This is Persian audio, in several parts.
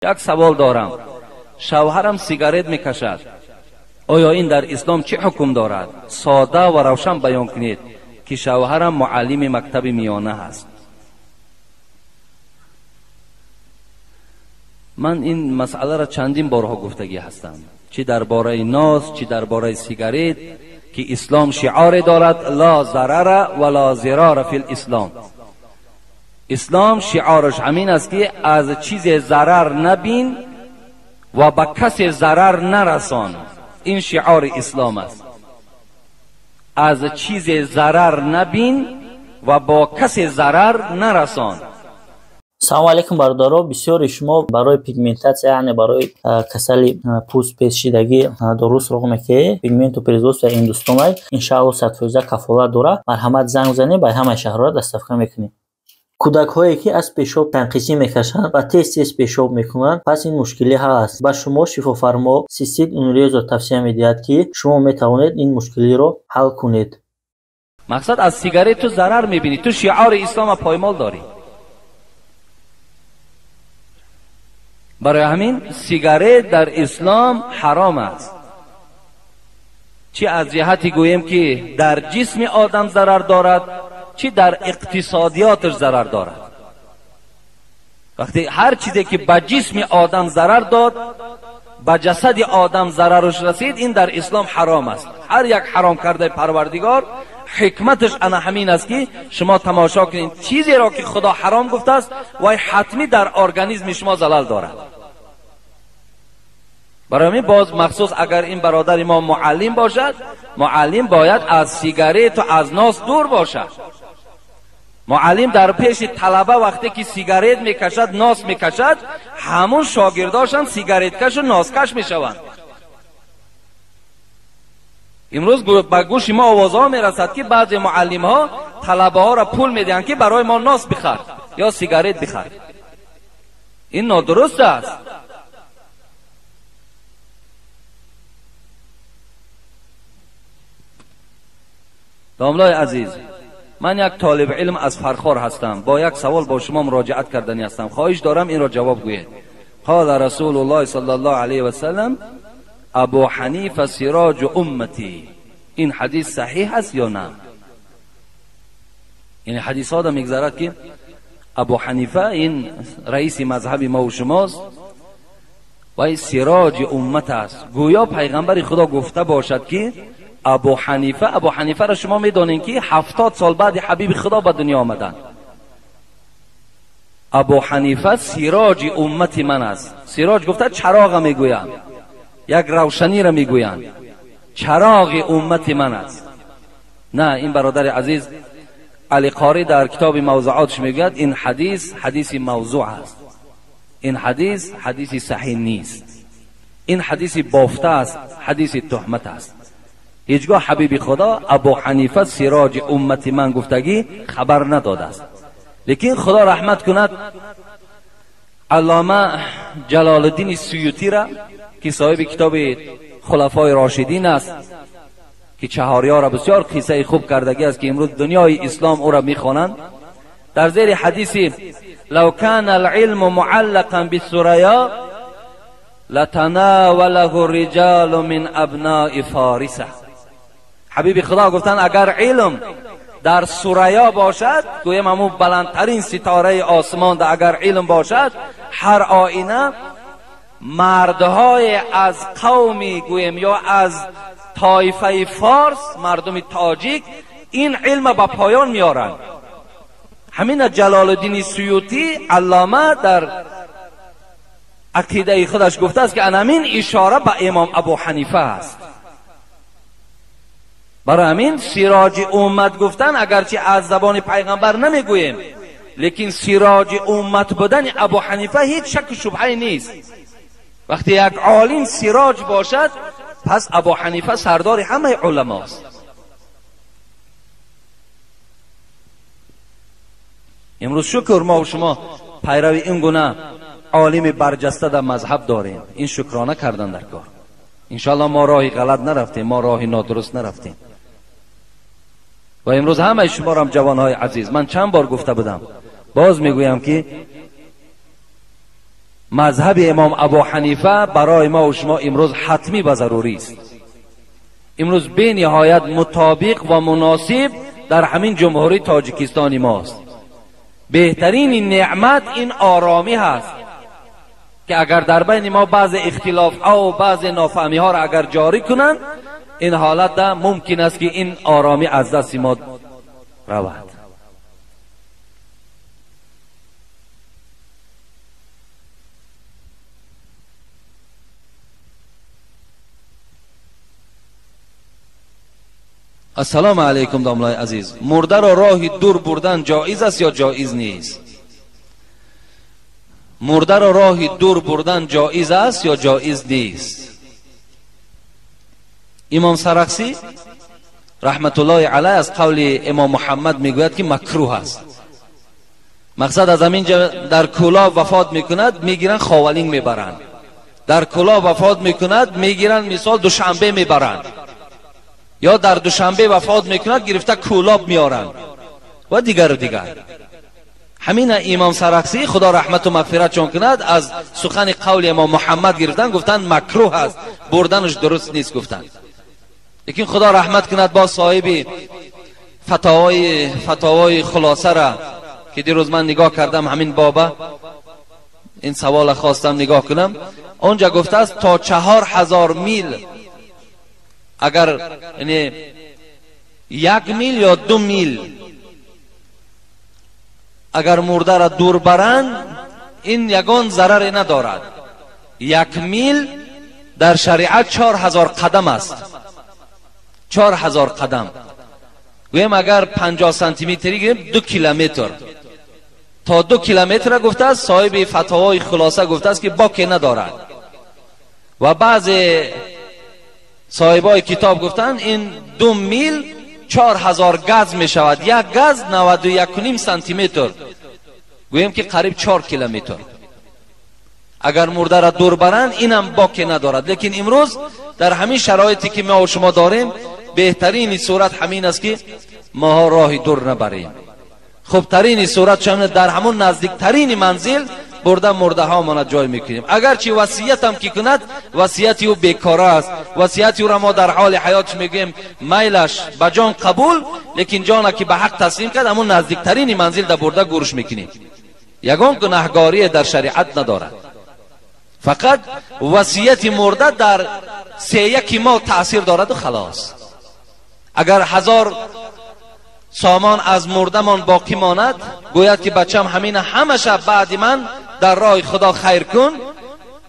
یک سوال دارم. شوهرم سیگارت میکشد، آیا این در اسلام چه حکم دارد؟ ساده و روشن بیان کنید که شوهرم معلم مکتب میانه هست. من این مسئله را چندین بارها گفتگی هستم، چی درباره ناز چی درباره سیگارت، که اسلام شعار دارد لا ضرر ولا ضرار فی الاسلام. اسلام شعارش همین است که از چیز ضرر نبین و به کسی ضرر نرسان. این شعار اسلام است. از چیز ضرر نبین و با کسی ضرر نرسان. سلام علیکم برادران. بسیاری شما برای پیگمنتاسیا یعنی برای کسل پوست پیچیدگی درست رقم که پیگمنت و پریزوس و هندوستانی انشاءالله 100% کفالت داره. مرحمت زنگ زنید به همه شهرها دستافکن میکنیم. کودک هایی که از پیشاب تنقیسی میکشند و تیز پیشاب میکنند، پس این مشکلی هست. با شما شفافرما سیستیک اونریز رو توصیه میدهد که شما میتوانید این مشکلی رو حل کنید. مقصد از سیگارت تو ضرر میبینی، تو شعار اسلام پایمال داری. برای همین سیگارت در اسلام حرام است. چی از جهتی گوییم که در جسم آدم ضرر دارد، چی در اقتصادیاتش ضرر دارد. وقتی هر چیزی که به جسم آدم ضرر داد، به جسد آدم ضررش رسید، این در اسلام حرام است. هر یک حرام کرده پروردگار حکمتش انا همین است که شما تماشا کنید چیزی را که خدا حرام گفته است و حتمی در ارگانیسم شما زلال دارد. برای همین باز مخصوص اگر این برادر ما معلم باشد، معلم باید از سیگارت و از ناس دور باشد. معلم در پیش طلبه وقتی که سیگارت میکشد، ناس میکشد، همون شاگرداشان سیگارت کش و ناس کش میشوند. امروز به گوش ما آوازها میرسد که بعضی معلم ها طلبه ها را پول میدهند که برای ما ناس بخر یا سیگارت بخر. این نادرست است. داملای عزیز، من یک طالب علم از فرخار هستم. با یک سوال با شما مراجعت کردنی هستم. خواهش دارم این را جواب گویید. قال رسول الله صلی الله علیه و سلم ابو حنیفه سراج امتی. این حدیث صحیح است یا نه؟ این حدیث ها دا میگذارد که ابو حنیفه این رئیس مذهب ما و شماست و سراج امت است. گویا پیغمبر خدا گفته باشد که ابو حنیفه را شما میدونین که 70 سال بعد حبیب خدا به دنیا آمدن. ابو حنیفه سراج امت من است. سراج گفته چراغ میگویند، یک روشنی را میگویند، چراغ امت من است. نه، این برادر عزیز علی قاری در کتاب موضوعاتش میگوید این حدیث موضوع است. این حدیث صحیح نیست. این حدیث بافته است، حدیث تهمت است. هیچگاه حبیب خدا ابو حنیفه سراج امت من گفتگی خبر نداده است. لیکن خدا رحمت کند علامه جلال الدین سیوطی را که صاحب کتاب خلفای راشدین است، که چهاریار بسیار قصه خوب کردگی است که امروز دنیای اسلام او را میخوانند، در زیر حدیث لو کان العلم معلقا بالثریا لتناوله الرجال من ابناء فارسه. حبیب خدا گفتن اگر علم در ثریا باشد، گویم همون بلندترین ستاره آسمان در اگر علم باشد، هر آینه مردهای از قومی گویم یا از طایفه فارس، مردم تاجیک، این علم به پایان میارند. همین جلال الدین سیوطی علامه در عقیده خودش گفته است که همین اشاره به امام ابو حنیفه است. برای همین سراج امت گفتن اگرچه از زبان پیغمبر نمیگوییم، لیکن سراج امت بودن ابو حنیفه هیچ شک و شبهه نیست. وقتی یک عالم سراج باشد، پس ابو حنیفه سردار همه علماست. امروز شکر ما و شما پیروی این گونه عالم برجسته در مذهب داریم. این شکرانه کردن در کار. انشاءالله ما راهی غلط نرفتیم، ما راهی نادرست نرفتیم. و امروز همه شما هم جوانهای عزیز، من چند بار گفته بودم، باز میگویم که مذهب امام ابو حنیفه برای ما و شما امروز حتمی و ضروری است. امروز به نهایت مطابق و مناسب در همین جمهوری تاجیکستان ماست. بهترین نعمت این آرامی هست که اگر در بین ما بعض اختلاف ها و بعض نافهمی ها را اگر جاری کنند، این حالت ده ممکن است که این آرامی از دست ما رود. السلام علیکم داملای عزیز، مرده را راه دور بردن جایز است یا جایز نیست؟ مرده را راه دور بردن جایز است یا جایز نیست؟ امام سرخسی رحمت الله علیه از قول امام محمد میگوید که مکروه است. مقصد از همین در کلا وفات میکند میگیرن خاولینگ میبرند، در کلا وفات میکند میگیرن مثال دوشنبه میبرند، یا در دوشنبه وفات میکند گرفته کولاب میارن و دیگر. همین امام سرخسی خدا رحمت و مغفرت چون کند از سخن قول امام محمد گرفتن، گفتن مکروه است، بردنش درست نیست گفتن. لیکن خدا رحمت کند با صاحب فتاوای خلاصه را که دیروز من نگاه کردم، همین بابا این سوال خواستم نگاه کنم، اونجا گفته است تا 4000 میل، اگر یعنی 1 میل یا 2 میل اگر مرده را دور برند این یگان ضرری ندارد. 1 میل در شریعت 4000 قدم است. 4000 قدم گویم اگر 50 سانتی متری گیریم 2 کیلومتر تا 2 کیلومتر گفته است. صاحب فتاوای خلاصه گفته است که باکی ندارد و بعض صاحبای کتاب گفتن این 2 میل 4000 گز می شود. 1 گز 91.5 سانتی متر، گویم که قریب 4 کیلومتر. اگر مرده را دور برند اینم باکی ندارد. لیکن امروز در همین شرایطی که ما و شما داریم بهترین صورت همین است که ما راه دور نبریم. خوبترین صورت چون در همون نزدیکترین منزل برده مرده ها ما جای میکنیم. اگرچه وصیت هم که کند وصیتی او بیکاره است، وصیتی او را ما در حال حیات میگیم میلش به جان قبول، لیکن جان که به حق تسلیم کرد همون نزدیکترین منزل در برده گورش میکنیم. یگان گناهگاری در شریعت ندارد، فقط وصیت مرده در 3-1 ماه تاثیر دارد و خلاص. اگر 1000 سامان از مرده من باقی ماند، گوید که بچم همین همش بعد من در راه خدا خیر کن.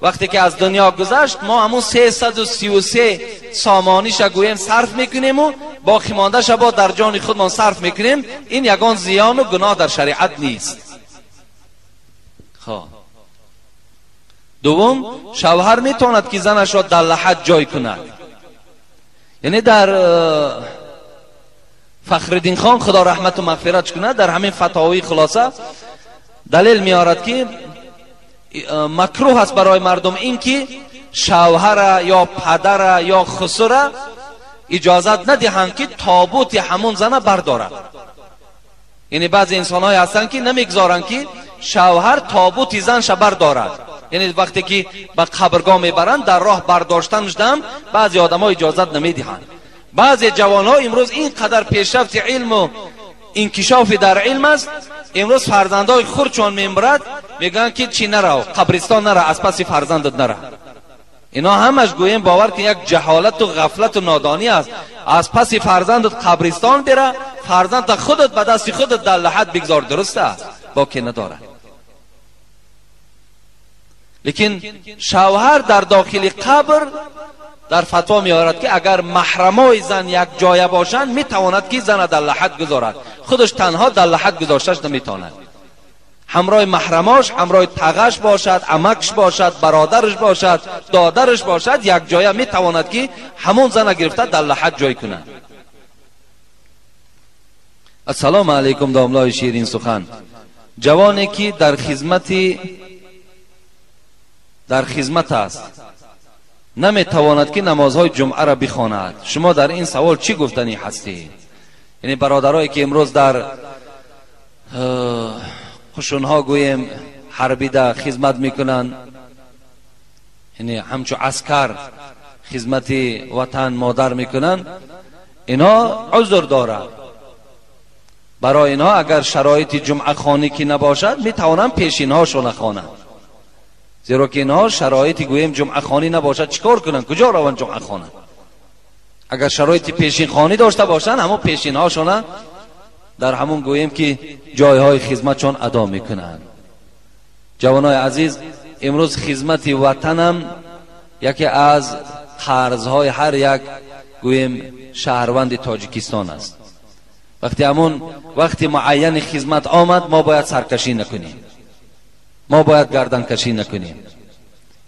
وقتی که از دنیا گذشت ما همون 333 سامانیش گویم صرف میکنیم و باقی مانده شبا در جان خودمان صرف میکنیم. این یگان زیان و گناه در شریعت نیست. دوم، شوهر میتواند که زنش را در لحد جای کند. یعنی در فخرالدین خان خدا رحمت و مغفرت کند در همین فتاوی خلاصه دلیل میارد که مکروه است برای مردم این که شوهر یا پدر یا خسر اجازت ندهند که تابوت همون زن بردارد. یعنی بعضی انسان های هستند که نمیگذارند که شوهر تابوت زنش بردارد. یعنی وقتی که به قبرگاه میبرند در راه برداشتنش دم بعضی آدم ها اجازت نمیدهند. بعضی جوان ها امروز اینقدر پیشرفت علم و انکشاف در علم است، امروز فرزندای خود چون میبرد میگن که چی نرو، قبرستان نرو، از پس فرزندت نرو. اینا همش گویم باور که یک جهالت و غفلت و نادانی است. از پس فرزندت قبرستان بره، فرزند خودت به دست خودت در لحد بگذار، درسته است، باکی نداره. لیکن شوهر در داخل قبر در فتوا میارد که اگر محرمای زن یک جای باشند میتواند که زن در لحد گذارد، خودش تنها در لحد گذاشتش نمیتواند. همراه محرماش، همراه تغش باشد، عمکش باشد، برادرش باشد، دادرش باشد، یک جای میتواند که همون زن گرفته در لحد جای کند. السلام علیکم داملای شیرین سخن. جوانی که در خدمت است نمیتواند که نمازهای جمعه را بخواند، شما در این سوال چی گفتنی هستی؟ یعنی برادرایی که امروز در خشونها گویم حربی در خدمت میکنن، یعنی همچو عسکر خدمت وطن مادر میکنن، اینا عذر دارد. برای اینا اگر شرایط جمعه خانی که نباشد میتوانن پیشین هاشون خوانند، زیرا که اینها شرایط گویم جمعه خانی نباشد چیکار کنن؟ کجا روان جمعه خانه؟ اگر شرایط پیشین خانی داشته باشن همون پیشین هاشون در همون گویم که جایهای خدمتشون ادا میکنن. جوانای عزیز، امروز خدمت وطنم یکی از قرضهای هر یک گویم شهروند تاجیکستان است. وقتی معین خدمت آمد ما باید سرکشی نکنیم، ما باید گردن کشی نکنیم.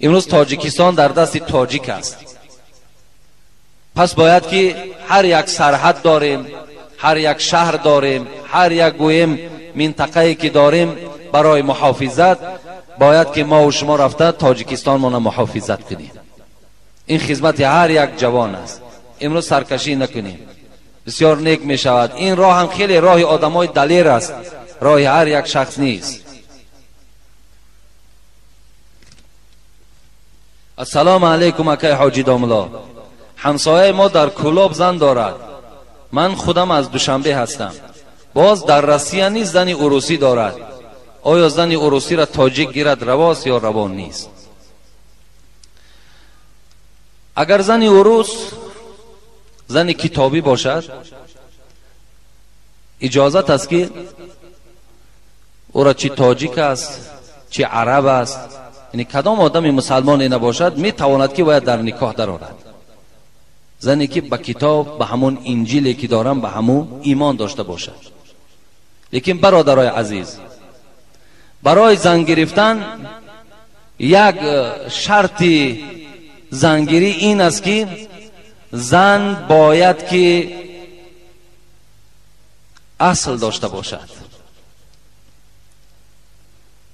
امروز تاجیکستان در دست تاجیک است، پس باید که هر یک سرحد داریم، هر یک شهر داریم، هر یک گویم منطقه‌ای که داریم برای محافظت باید که ما و شما رفته تاجیکستان ما محافظت کنیم. این خدمت هر یک جوان است. امروز سرکشی نکنیم، بسیار نیک می شود. این راه هم خیلی راه آدمای دلیر است، راه هر یک شخص نیست. السلام علیکم اکای حاجی داملا. همسایه ما در کلاب زن دارد. من خودم از دوشنبه هستم. باز در روسیه نیز زنی عروسی دارد. آیا زنی عروسی را تاجیک گیرد رواست یا روا نیست؟ اگر زنی عروس زنی کتابی باشد اجازت است که او را چی تاجیک است چی عرب است، یعنی کدام آدم مسلمان نباشد می تواند که باید در نکاح درآورد. زنی که به کتاب به همون انجیلی که دارم به همون ایمان داشته باشد. لیکن برادرای عزیز، برای زن گرفتن یک شرط زنگیری این است که زن باید که اصل داشته باشد.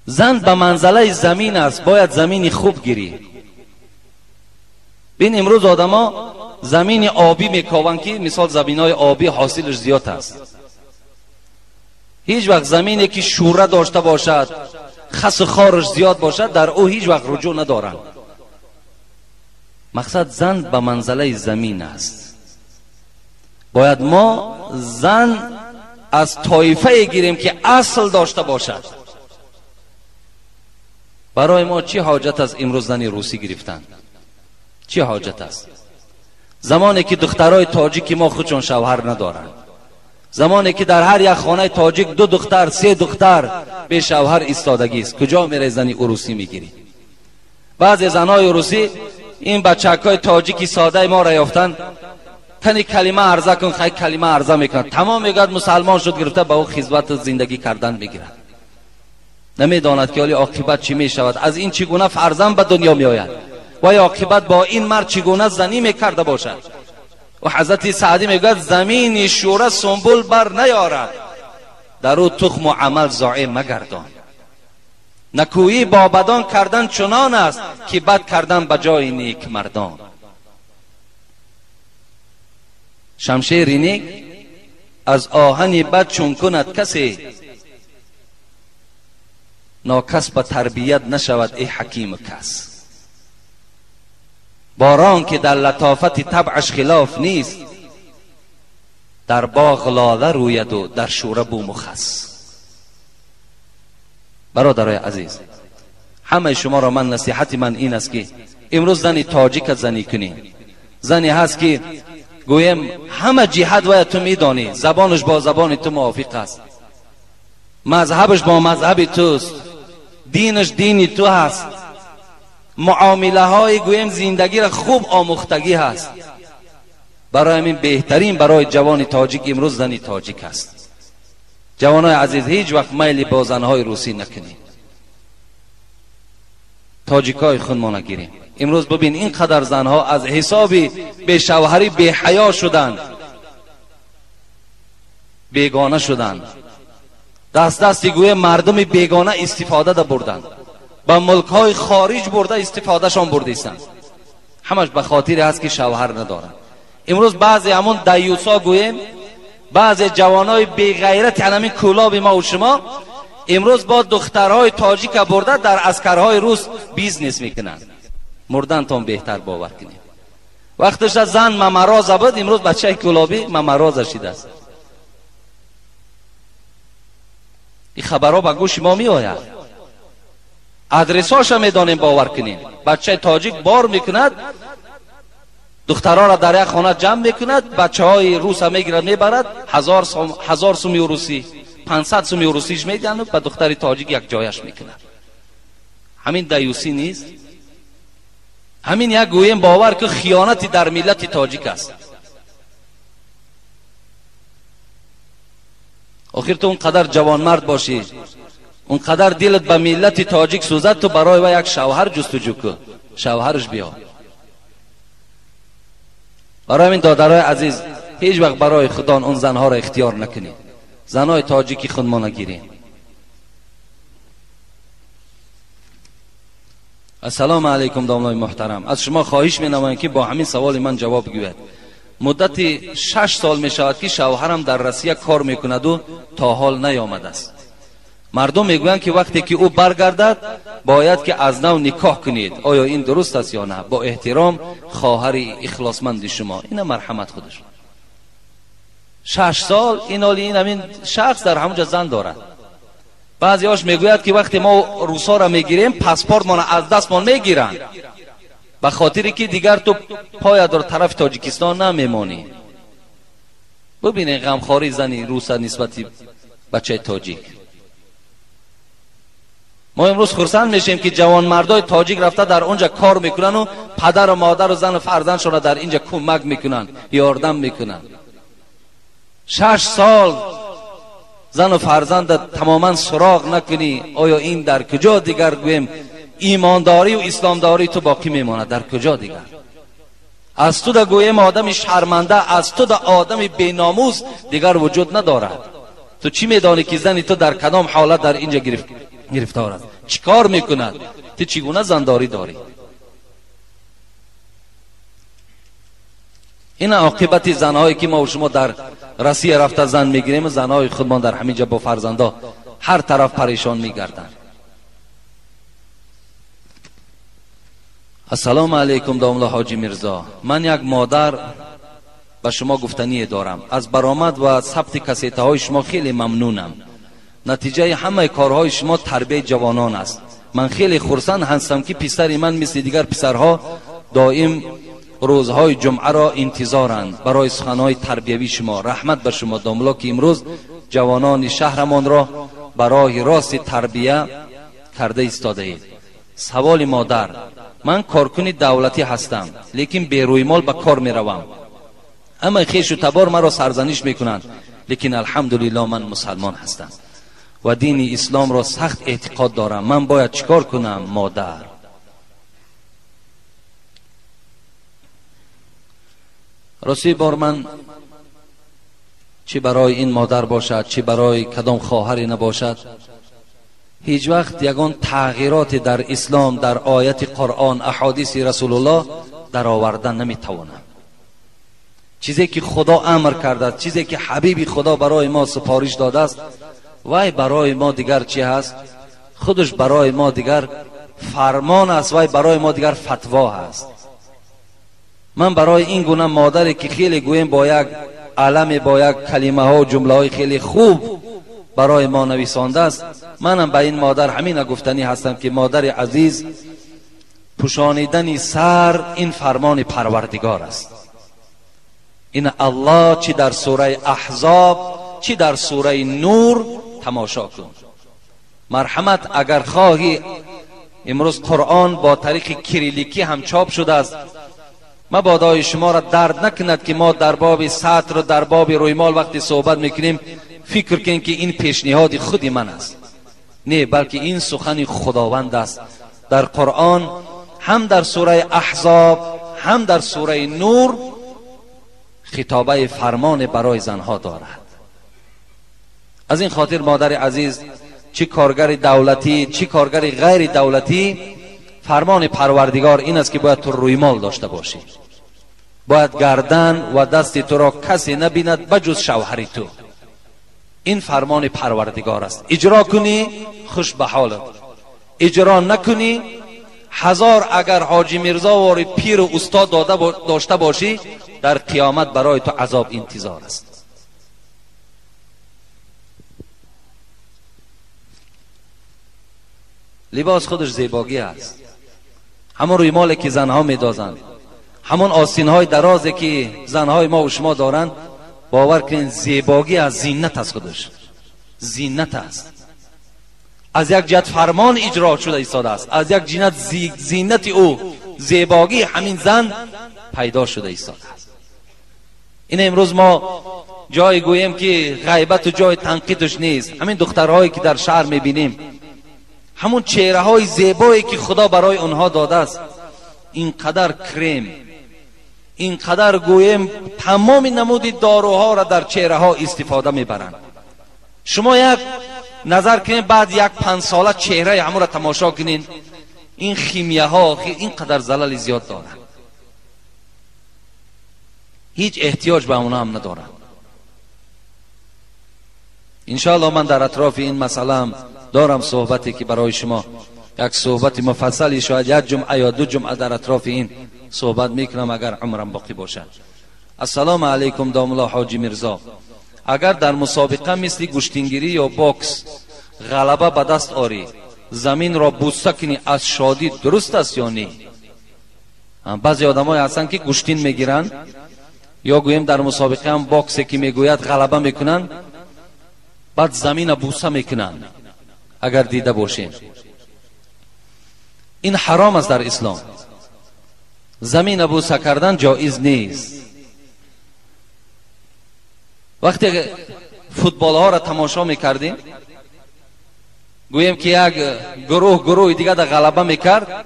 زن به منزله زمین است، باید زمین خوب گیری. بین امروز آدما زمین آبی میکاون که مثال زمینای آبی حاصلش زیاد است. هیچ وقت زمینی که شوره داشته باشد، خس و خارش زیاد باشد، در او هیچ وقت رجوع ندارند. مقصد زن به منزله زمین است. باید ما زن از طایفه گیریم که اصل داشته باشد. برای ما چی حاجت است امروز زنی روسی گرفتن؟ چی حاجت است؟ زمانی که دخترای تاجیک ما خودشون شوهر ندارند، زمانی که در هر یک خانه تاجیک 2 دختر 3 دختر به شوهر ایستادگی است، کجا میره زنی عروسی میگیری؟ بعضی زنای عروسی این بچکای تاجیکی ساده ما را یافتن، تنی کلمه عرضه کن، خیلی کلمه عرضه میکنن، تمام میگه مسلمان شد، گرفته به او خدمت زندگی کردن میگیرن. نمیداند که حالی عاقبت چی میشود، از این چگونه فرزند به دنیا میآید و عاقبت با این مرد چگونه زنی میکرده باشد. و حضرت سعدی میگه زمین شوره سنبل بر نیارد، در او تخم و عمل ضایع مگردان. نکویی با بدان کردن چنان است که بد کردن به جای نیک مردان. شمشیر نیک از آهن بد چون کند کسی، ناکس به تربیت نشود ای حکیم کس. باران که در لطافت طبعش خلاف نیست، در باغ لاله روید و در شوره بوم و خس. برادرای عزیز، همه شما را من نصیحت من این است که امروز زنی تاجیک زنی کنی. زنی هست که گویم همه جهت و تو میدانی، زبانش با زبان تو موافق است، مذهبش با مذهب توست، دینش دینی تو هست، معامله های گویم زندگی را خوب آموختگی هست. برای همین بهترین برای جوان تاجیک امروز زنی تاجیک است. جوانای عزیز، هیچ وقت میل با زنهای روسی نکنید، تاجیکای خود ما نگیریم. امروز ببین اینقدر زنها از حسابی به شوهری به حیا شدند، بیگانه شدند، دستی گوی مردم بیگانه استفاده دا بردند، به ملکهای خارج برده استفاده شان بردیستند. همش به خاطر هست که شوهر ندارند. امروز بعضی همون دیوسا گویم، بعضی جوانای بی غیرت همین کلاب ما و شما امروز با دخترهای تاجیک برده در عسکرهای روس بیزنس میکنند. مردنتان بهتر باور کنید. وقتش از زن ممراض بود، امروز بچه گلابی ممراض شده است. این خبرها به گوش ما می آید. ادرساش می دانیم باور کنیم. بچه تاجیک بار میکند، دخترها را در یک خانه جمع میکند، بچه های روس میگیرد میبرد، 1000 سوم روسی 500 سوم روسیش میدهند، به دختر تاجیک یک جایش میکند. همین دیوسی نیست؟ همین یک گویم باور که خیانتی در ملت تاجیک است. آخر تو اونقدر جوان مرد باشی، اونقدر دلت به ملت تاجیک سوزد، تو برای و یک شوهر جستجو کن، شوهرش بیا. برای این دادرای عزیز هیچ وقت برای خدا اون زنها را اختیار نکنید. زنهای تاجیکی خود ما نگیریم. السلام علیکم دامنای محترم، از شما خواهش می نمایم که با همین سوال من جواب گوید. مدت 6 سال می شود که شوهرم در روسیه کار میکند و تا حال نیامده است. مردم میگویند که وقتی که او برگردد باید که از نو نکاح کنید. آیا این درست است یا نه؟ با احترام خواهر اخلاصمند شما. این مرحمت خودش. 6 سال این حالی این همین شخص در همونجا زن دارد. بعضی هاش میگوید که وقتی ما روسا را میگیریم پاسپورت ما از دست ما میگیرن، به خاطری که دیگر تو پای در طرف تاجیکستان نمیمانی. ببینید غمخواری زنی روسا نسبتی بچه تاجیک. ما امروز خرسند میشیم که جوان مردای تاجیک رفته در اونجا کار میکنن و پدر و مادر و زن و فرزندشون را در اینجا کمک میکنن، یاردم میکنن. 6 سال زن و فرزند تماما سراغ نکنی، آیا این در کجا دیگر گویم ایمانداری و اسلامداری تو باقی میماند؟ در کجا دیگر؟ از تو در گویم آدم شرمنده، از تو در آدم بیناموس دیگر وجود ندارد. تو چی میدانی که زنی تو در کدام حالت در اینجا گرفتار است؟ چی کار میکند؟ تو چگونه زنداری داری؟ این عاقبت زنهایی که ما و شما در روسیه رفته زن میگیریم، زنهای خودمان در همینجا با فرزندا هر طرف پریشان میگردن. السلام علیکم داملا حاجی میرزا، من یک مادر به شما گفتنی دارم. از برآمد و ثبت کسیته های شما خیلی ممنونم. نتیجه همه کارهای شما تربیت جوانان است. من خیلی خرسند هستم که پسر من مثل دیگر پسرها دائم روزهای جمعه را انتظارند برای سخنهای تربیوی شما. رحمت بر شما داملا که امروز جوانان شهرمان را برای راست تربیه کرده ایستاده اید. سوال مادر: من کارکن دولتی هستم لیکن به روی مال به کار می روم. اما خویش و تبار مرا سرزنش می کنند، لیکن الحمدلله من مسلمان هستم و دین اسلام را سخت اعتقاد دارم. من باید چیکار کنم مادر؟ راستی بار من چه برای این مادر باشد چه برای کدام خواهری نباشد، هیچ وقت یگان تغییرات در اسلام در آیت قرآن احادیث رسول الله در آوردن نمیتوانم. چیزی که خدا امر کرده، چیزی که حبیب خدا برای ما سفارش داده است، وای برای ما دیگر چی هست؟ خودش برای ما دیگر فرمان است، وای برای ما دیگر فتوا هست. من برای این گونه مادری که خیلی گویم با یک علم، با یک کلمه ها و جمله های خیلی خوب برای ما نویسانده است، منم به این مادر همین گفتنی هستم که مادر عزیز، پوشانیدن سر این فرمان پروردگار است. این الله چی در سوره احزاب چی در سوره نور تماشا کن. مرحمت اگر خواهی، امروز قرآن با طریق کریلیکی هم چاپ شده است. مبادای شما را درد نکند که ما در باب سطر و در باب رویمال وقتی صحبت میکنیم فکر کنیم که این پیشنهاد خود من است. نه، بلکه این سخن خداوند است. در قرآن هم در سوره احزاب هم در سوره نور خطابه فرمان برای زنها دارد. از این خاطر مادر عزیز، چه کارگر دولتی چه کارگر غیر دولتی، فرمان پروردگار این است که باید تو رویمال داشته باشی. باید گردن و دست تو را کسی نبیند بجز شوهر تو. این فرمان پروردگار است. اجرا کنی خوش به حالت، اجرا نکنی 1000 اگر حاجی میرزا واری پیر و استاد داشته باشی، در قیامت برای تو عذاب انتظار است. لباس خودش زیباگی است. همون رویمالی که زنها میدازند، همون آستینهای درازی که زنهای ما و شما دارند، باور کنید زیباگی از زینت است. خودش زینت است. از یک جهت فرمان اجرا شده ایستاده است، از یک جهت زینت او، زیباگی همین زن پیدا شده ایستاده است. این امروز ما جای گوییم که غیبت و جای تنقیدش نیست. همین دخترهایی که در شهر میبینیم، همون چهره های زیبایی که خدا برای اونها داده است، اینقدر کریم، اینقدر گویم تمام نمود داروها را در چهره ها استفاده میبرند. شما یک نظر کنین بعد یک 5 ساله چهره همون را تماشا کنین، این خیمیه ها اینقدر زلال زیاد دارند، هیچ احتیاج به اونها هم ندارند. انشاءالله من در اطراف این مسئله دارم صحبتی که برای شما یک صحبت مفصلی، شاید یک جمعه یا 2 جمعه در اطراف این صحبت میکنم اگر عمرم باقی باشد. السلام علیکم دام الله حاجی میرزا، اگر در مسابقه مثل گشتینگیری یا باکس غلبه به دست آری، زمین را بوسه کنی از شادی درست است یا نه؟ بعضی آدمای هستن که گشتین میگیرن یا گویم در مسابقه هم باکسی که میگوید غلبه میکنن، بعد زمین بوسه میکنن. اگر دیده باشین این حرام است در اسلام. زمین بوسه کردن جایز نیست. وقتی فوتبال ها را تماشا میکردیم، گویم که یک گروه دیگه در غلبه میکرد،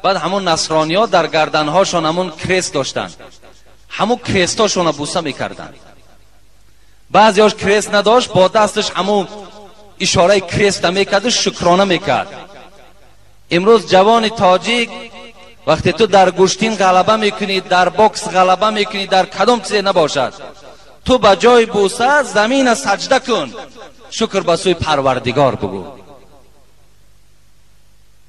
بعد همون نصرانی ها در گردن هاشون همون کریست داشتن، همون کریستاشون بوسه میکردن. بعضی هاش کریست نداشت، با دستش همون اشاره کریست میکرد، شکرانه میکرد. امروز جوان تاجیک وقتی تو در گشتین غلبه میکنی، در باکس غلبه میکنی، در کدام چیزی نباشد، تو به جای بوسه زمین سجده کن، شکر به سوی پروردگار بگو.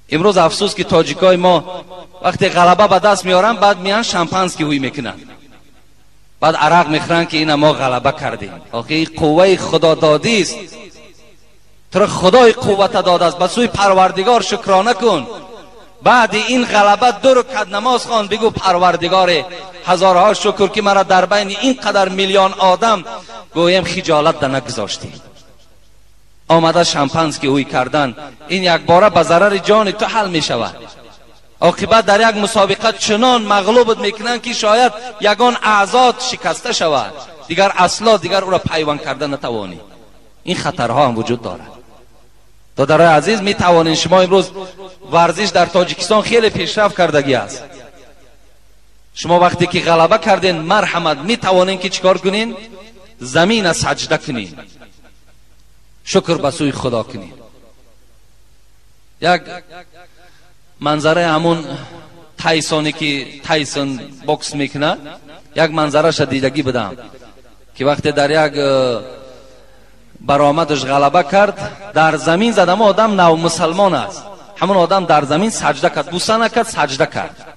امروز افسوس که تاجیکای ما وقتی غلبه به دست میارن، بعد میان شامپانسکی هوی میکنن، بعد عرق میخورن که اینا ما غلبه کردیم. آخه قوه خدا دادی است، تو خدای قوت داده است، به سوی پروردگار شکرانه کن. بعد این غلبه 2 رکعت نماز خوان، بگو پروردگار هزارها شکر که مرا در بین اینقدر میلیون آدم گویم خجالت ده نگذاشتی. آمده شامپانسکی هوی کردن، این یک باره به ضرر جان تو حل می شود. عاقبت در یک مسابقه چنان مغلوبت میکنن که شاید یگان اعضات شکسته شود، دیگر اصلا دیگر او را پیوند کردن نتوانی. این خطرها هم وجود دارد. دادرای عزیز، می توانید شما امروز ورزش در تاجیکستان خیلی پیشرفت کردگی است. شما وقتی که غلبه کردین، مرحمت، می توانید که چیکار کنین؟ زمین سجده کنین، شکر به سوی خدا کنین. یک منظره همون تایسونی که تایسون باکس میکنه، یک منظره شدیدگی بدم که وقتی در یک برآمدش غلبه کرد، در زمین زد، اما آدم نو مسلمان است، همون آدم در زمین سجده کرد، بوسه نکرد، سجده کرد.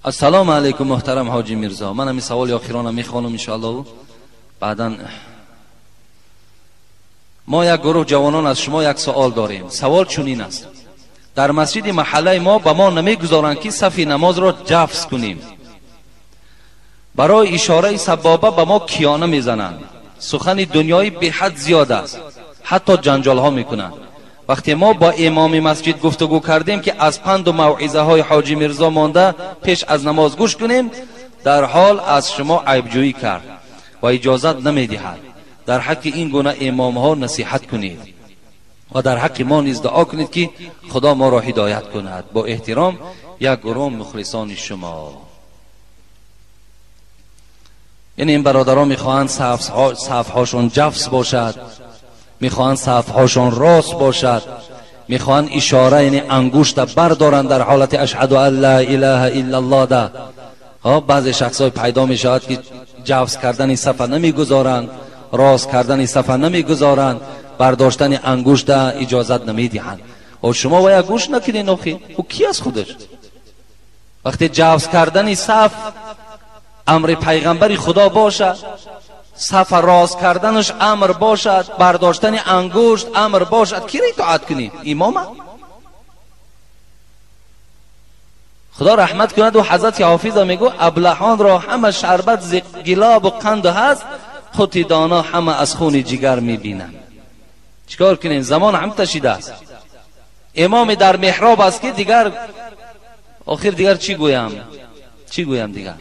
السلام علیکم محترم حاجی میرزا، من همین سوال آخرانه میخوانم انشاءالله، بعدا ما یک گروه جوانان از شما یک سوال داریم. سوال چنین است: در مسجد محله ما به ما نمیگذارند که صف نماز را جفس کنیم. برای اشاره سبابه به ما کیانه میزنند. سخن دنیایی به حد زیاد است، حتی جنجال ها میکنند. وقتی ما با امام مسجد گفتگو کردیم که از پند و موعظه های حاجی میرزا مانده پیش از نماز گوش کنیم، در حال از شما عیبجویی کرد و اجازت نمیدهد. در حق این گونه امام ها نصیحت کنید و در حق ما نیز دعا کنید که خدا ما را هدایت کند. با احترام، یک گروه مخلصان شما. یعنی این برادران میخواهند صفحاشون جفس باشد، میخواهند صفحاشون راست باشد، میخواهند اشاره یعنی انگشت بردارند در حالت اشهد ان لا اله الا الله ده. بعضی شخصای پیدا میشود که جفس کردن صفحه نمیگذارند، راست کردن صفحه نمیگذارند، برداشتن انگشت اجازت نمیدهند. و شما باید گوش نکنین. آخه او کی از خودش؟ وقتی جوز کردن صف امر پیغمبر خدا باشد، صف راست کردنش امر باشد، برداشتن انگشت امر باشد، کی را اطاعت کنی؟ امام؟ خدا رحمت کند. و حضرت حافظ میگو ابلهان را همه شربت ز گلاب و قند هست، خود دانا همه از خون جگر میبینن. چیکار کنین؟ زمان هم تشیده است. امام در محراب است که دیگر آخر دیگر چی گویم دیگر؟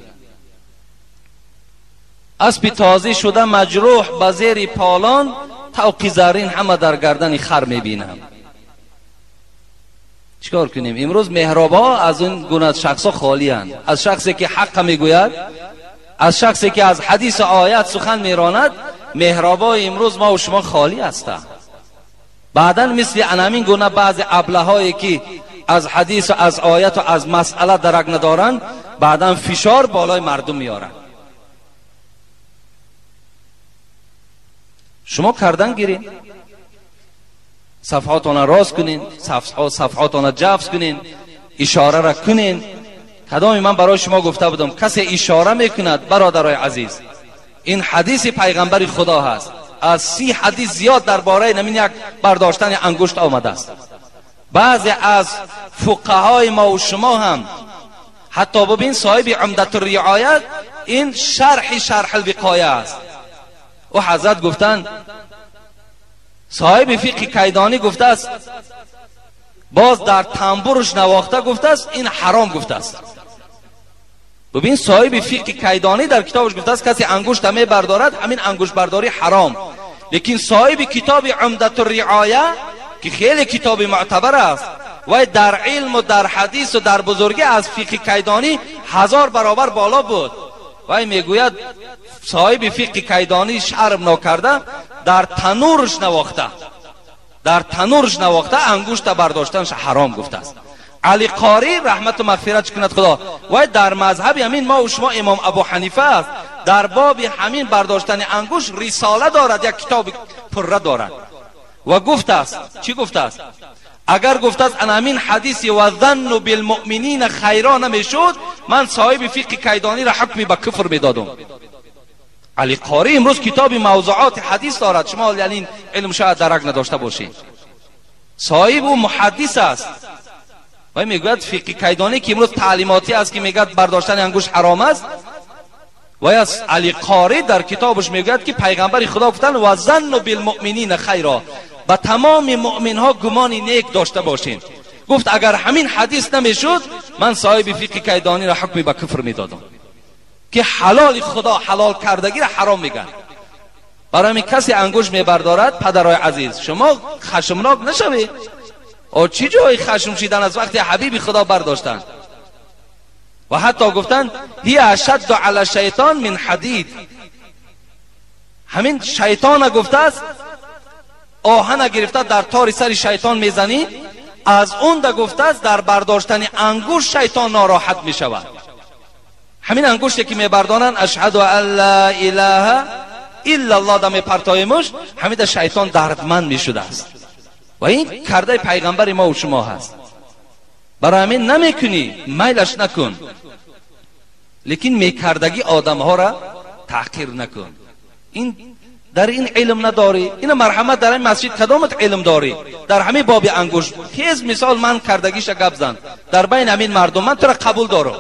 اسب تازه شده مجروح به زیر پالان، طوق زرین همه در گردن خر میبینم. چیکار کنیم؟ امروز محراب‌ها از اون گونه شخصا خالی اند. از شخصی که حق میگوید، از شخصی که از حدیث و آیات سخن میراند، محراب‌ها امروز ما و شما خالی هستند. بعداً مثل انامین گونه بعض ابله‌هایی که از حدیث و از آیات و از مسئله درک ندارند، بعداً فشار بالای مردم میارند. شما کردن گیرین، صفحاتون راست کنین، صفحاتون جفت کنین، اشاره را کنین. کدام من برای شما گفته بودم کسی اشاره میکند برادرای عزیز، این حدیث پیغمبر خدا هست. از 30 حدیث زیاد درباره نمین یک برداشتن انگشت آمده است. بعضی از فقهای ما و شما هم حتی ببین صاحب عمدة الرعایه این شرح الوقایه است. و حضرت گفتند، صاحب فقه کیدانی گفته است، باز در تنبورش نواخته گفته است این حرام گفته است. ببین صاحب فقه کیدانی در کتابش گفته است کسی انگشت می بردارد همین انگشت برداری حرام. لیکن صاحب کتاب عمدة الرعایه که خیلی کتاب معتبر است و در علم و در حدیث و در بزرگی از فقه کیدانی 1000 برابر بالا بود، و میگوید صاحب فقه کیدانی شرم نکرده در تنورش نواخته انگشت برداشتنش حرام گفته است. علی قاری رحمت و مغفرت کند خدا، و در مذهب همین ما و شما امام ابو حنیفه است، در باب همین برداشتن انگشت رساله دارد، یک کتاب پره دارد و گفته است. چی گفته است؟ اگر گفته است انامین حدیثی و ظن بالمؤمنین خیرا نمیشد، من صاحب فقه کیدانی را حکمی به کفر میدادم. علی قاری امروز کتاب موضوعات حدیث دارد، شما یعنی علم شاید درک نداشته باشید. صاحب و محدث است و میگوید فقه کیدانی که امروز تعلیماتی است که میگوید برداشتن انگشت حرام است، و از علی قاری در کتابش میگوید که پیغمبر خدا گفتن و ظن بالمؤمنین خیرا، با تمام مؤمن ها گمان نیک داشته باشین. گفت اگر همین حدیث نمیشد من صاحب فقه کیدانی را حکمی به کفر میدادم که حلال خدا حلال کردگی را حرام میگن. برای همین کسی انگشت میبردارد پدرای عزیز شما خشمناک نشوید. او چی جای خشم شدن از وقتی حبیب خدا برداشتن؟ و حتی گفتن هی اشد علی الشیطان من حدید، همین شیطان گفته است آهن گرفته در تار سر شیطان میزنی، از اون ده گفته است در برداشتن انگشت شیطان ناراحت میشود. همین انگشتی که میبردانن اشهد ان لا اله الا الله ده میپرتایمش، همین ده شیطان دردمند میشده است. و این کرده پیغمبر ما و شما هست. برای همین نمیکنی میلش نکن، لیکن میکردگی آدم ها را تحقیر نکن. این در این علم نداری، این مرحمت در این مسجد کدامت علم داری؟ در همین باب انگشت خیز مثال من کردگیش گپ زن در بین همین مردم، من تو را قبول دارم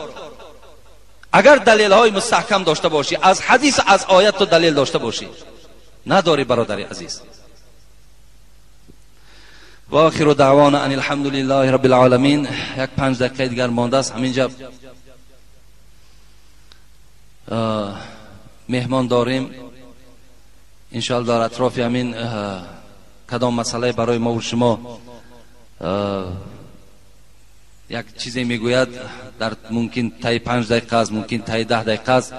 اگر دلیل های مستحکم داشته باشی، از حدیث از آیت تو دلیل داشته باشی. نداری برادر عزیز. و آخر دعوانا ان الحمد لله رب العالمین. یک 5 دقیقه دیگر مانده است. همینجا مهمان داریم انشاءالله در اطراف همین کدام مسئله برای ما و شما یک چیزی میگوید، در ممکن تای 5 دقیقه است، ممکن تای 10 دقیقه است.